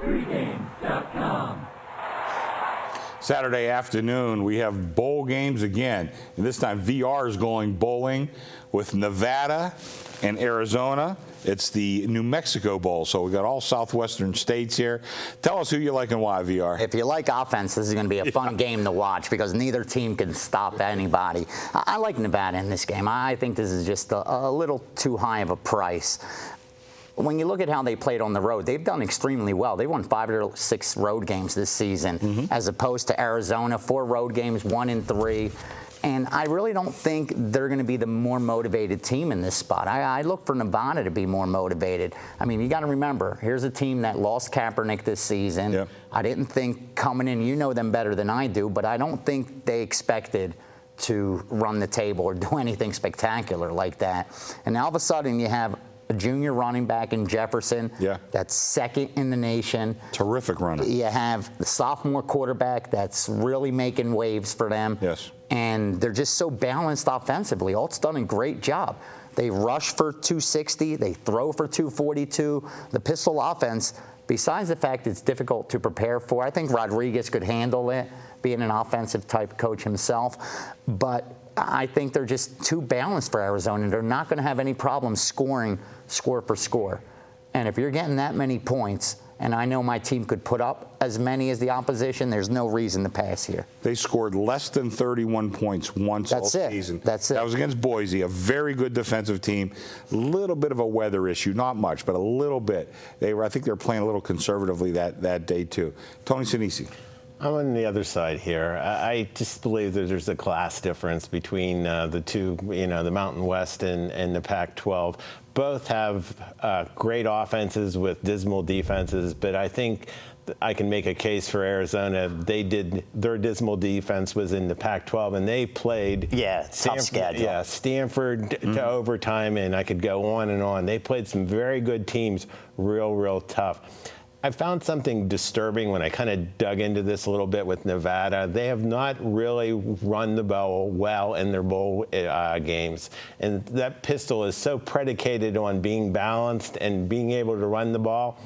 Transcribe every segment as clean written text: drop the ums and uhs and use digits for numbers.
Pregame.com. Saturday afternoon, we have bowl games again. And this time, VR is going bowling with Nevada and Arizona. It's the New Mexico Bowl, so we got all southwestern states here. Tell us who you like and why, VR. If you like offense, this is going to be a fun game to watch because neither team can stop anybody. I like Nevada in this game. I think this is just a little too high of a price. When you look at how they played on the road, they've done extremely well. They won 5 or 6 road games this season, as opposed to Arizona, 4 road games, 1-3. And I really don't think they're going to be the more motivated team in this spot. I look for Nevada to be more motivated. I mean, you got to remember, here's a team that lost Kaepernick this season. Yep. I didn't think coming in, you know them better than I do, but I don't think they expected to run the table or do anything spectacular like that. And now all of a sudden you have a junior running back in Jefferson. Yeah. That's second in the nation. Terrific runner. You have the sophomore quarterback that's really making waves for them. Yes. And they're just so balanced offensively. Alt's done a great job. They rush for 260. They throw for 242. The pistol offense, besides the fact it's difficult to prepare for, I think Rodriguez could handle it, being an offensive type coach himself. But I think they're just too balanced for Arizona. They're not going to have any problem scoring score for score. And if you're getting that many points, and I know my team could put up as many as the opposition, there's no reason to pass here. They scored less than 31 points once all season. That's it. That was against Boise, a very good defensive team. A little bit of a weather issue, not much, but a little bit. I think they were playing a little conservatively that day too. Tony Sinisi. I'm on the other side here. I just believe that there's a class difference between the two, the Mountain West and the Pac-12. Both have great offenses with dismal defenses, but I think I can make a case for Arizona. Their dismal defense was in the Pac-12, and they played tough schedule. Yeah, Stanford to overtime, and I could go on and on. They played some very good teams, real tough. I found something disturbing when I kind of dug into this a little bit with Nevada. They have not really run the ball well in their bowl games. And that pistol is so predicated on being balanced and being able to run the ball.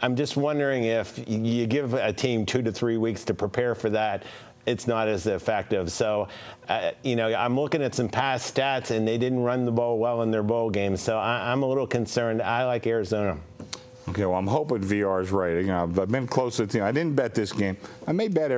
I'm just wondering if you give a team 2 to 3 weeks to prepare for that, it's not as effective. So, I'm looking at some past stats, and they didn't run the ball well in their bowl games. So I'm a little concerned. I like Arizona. Okay, well, I'm hoping VR is right. I've been close to the team. I didn't bet this game. I may bet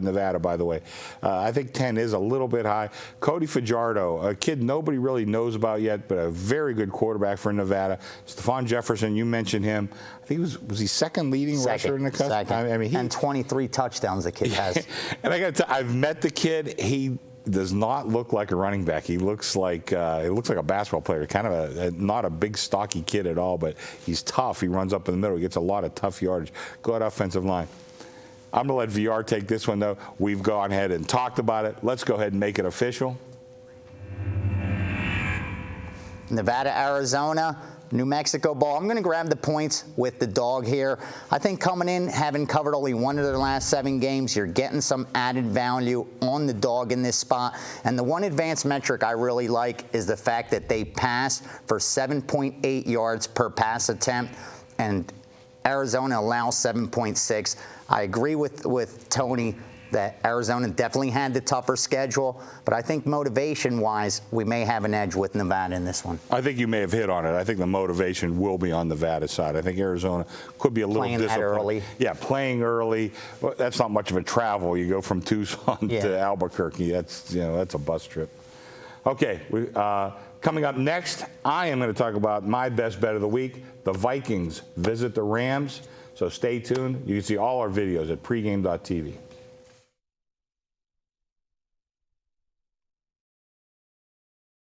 Nevada, by the way. I think 10 is a little bit high. Cody Fajardo, a kid nobody really knows about yet, but a very good quarterback for Nevada. Stephon Jefferson, you mentioned him. I think was he second leading rusher in the country? Second. And 23 touchdowns the kid has. And I got to tell you, I've met the kid. He does not look like a running back. He looks like a basketball player. Kind of not a big, stocky kid at all, but he's tough. He runs up in the middle. He gets a lot of tough yardage. Good offensive line. I'm going to let VR take this one, though. We've gone ahead and talked about it. Let's go ahead and make it official. Nevada, Arizona, New Mexico Bowl. I'm going to grab the points with the dog here. I think coming in, having covered only 1 of their last 7 games, you're getting some added value on the dog in this spot. And the one advanced metric I really like is the fact that they pass for 7.8 yards per pass attempt, and Arizona allows 7.6. I agree with Tony that Arizona definitely had the tougher schedule, but I think motivation-wise, we may have an edge with Nevada in this one. I think you may have hit on it. I think the motivation will be on Nevada's side. I think Arizona could be a little disappointed. Playing that early. Yeah, playing early. Well, that's not much of a travel. You go from Tucson to Albuquerque. That's a bus trip. Okay, coming up next, I am going to talk about my best bet of the week. The Vikings visit the Rams. So stay tuned. You can see all our videos at pregame.tv.